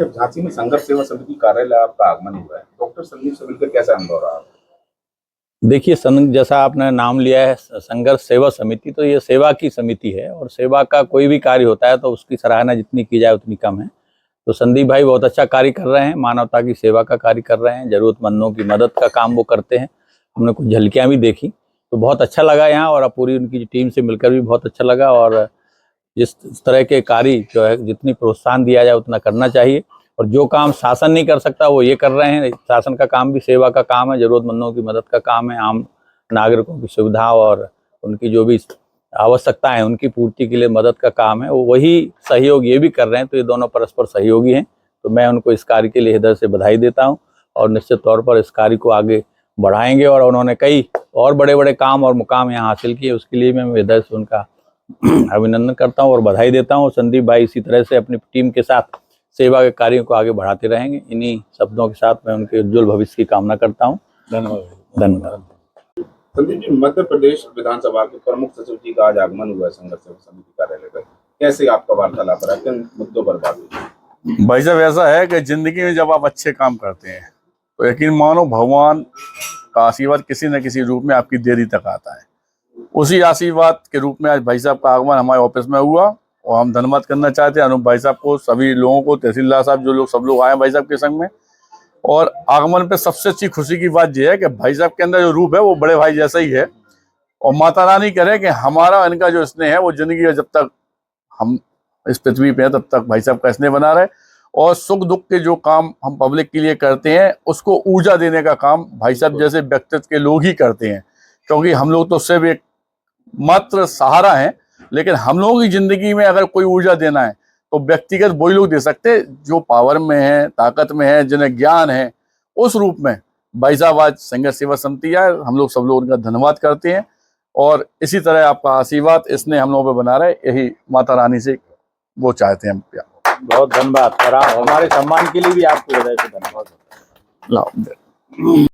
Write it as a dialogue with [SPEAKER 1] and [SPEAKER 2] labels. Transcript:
[SPEAKER 1] जब झांसी में संघर्ष सेवा समिति कार्यालय आपका आगमन हुआ है, डॉक्टर संदीप से मिलकर कैसा अनुभव रहा?
[SPEAKER 2] देखिए, जैसा आपने नाम लिया है संघर्ष सेवा समिति, तो ये सेवा की समिति है और सेवा का कोई भी कार्य होता है तो उसकी सराहना जितनी की जाए उतनी कम है। तो संदीप भाई बहुत अच्छा कार्य कर रहे हैं, मानवता की सेवा का कार्य कर रहे हैं, जरूरतमंदों की मदद का काम वो करते हैं। हमने कुछ झलकियाँ भी देखी तो बहुत अच्छा लगा यहाँ, और पूरी उनकी टीम से मिलकर भी बहुत अच्छा लगा। और जिस तरह के कार्य जो है, जितनी प्रोत्साहन दिया जाए उतना करना चाहिए। और जो काम शासन नहीं कर सकता वो ये कर रहे हैं। शासन का काम भी सेवा का काम है, जरूरतमंदों की मदद का काम है, आम नागरिकों की सुविधा और उनकी जो भी आवश्यकता है उनकी पूर्ति के लिए मदद का काम है, वो वही सहयोग ये भी कर रहे हैं। तो ये दोनों परस्पर सहयोगी हैं। तो मैं उनको इस कार्य के लिए हृदय से बधाई देता हूँ और निश्चित तौर पर इस कार्य को आगे बढ़ाएंगे। और उन्होंने कई और बड़े बड़े काम और मुकाम यहाँ हासिल किए, उसके लिए मैं हृदय से उनका अभिनंदन करता हूँ और बधाई देता हूँ। संदीप भाई इसी तरह से अपनी टीम के साथ सेवा के कार्यों को आगे बढ़ाते रहेंगे। इन्हीं शब्दों के साथ मैं उनके उज्जवल भविष्य की कामना करता हूँ। धन्यवाद।
[SPEAKER 1] संदीप जी, मध्य प्रदेश विधानसभा के प्रमुख सचिव जी का आज आगमन हुआ है संघर्ष सेवा समिति कार्यालय पर। कैसे आपका वार्तालाप रहा, किन मुद्दों पर बात हुई?
[SPEAKER 3] भाई साहब, ऐसा है कि जिंदगी में जब आप अच्छे काम करते हैं तो यकीन मानो भगवान का आशीर्वाद किसी न किसी रूप में आपकी देरी तक आता है। उसी आशीर्वाद के रूप में आज भाई साहब का आगमन हमारे ऑफिस में हुआ और हम धन्यवाद करना चाहते हैं अनूप भाई साहब को, सभी लोगों को, तहसीलदार साहब, जो लोग सब लोग आए भाई साहब के संग में। और आगमन पे सबसे अच्छी खुशी की बात यह है कि भाई साहब के अंदर जो रूप है वो बड़े भाई जैसा ही है। और माता रानी करे कि हमारा इनका जो स्नेह है वो जिंदगी में जब तक हम इस पृथ्वी पे है तब तक भाई साहब का स्नेह बना रहे। और सुख दुख के जो काम हम पब्लिक के लिए करते हैं उसको ऊर्जा देने का काम भाई साहब जैसे व्यक्तित्व के लोग ही करते हैं। क्योंकि हम लोग तो सिर्फ एक मात्र सहारा हैं, लेकिन हम लोगों की जिंदगी में अगर कोई ऊर्जा देना है तो व्यक्तिगत वही लोग दे सकते हैं जो पावर में है, ताकत में है, जिन्हें ज्ञान है। उस रूप में भाई साहब आज संघर्ष सेवा समिति आए, हम लोग सब लोग उनका धन्यवाद करते हैं। और इसी तरह आपका आशीर्वाद इसने हम लोगों पे बना रहे, यही माता रानी से वो चाहते हैं।
[SPEAKER 2] बहुत धन्यवाद। और हमारे सम्मान के लिए भी आपको हृदय से धन्यवाद।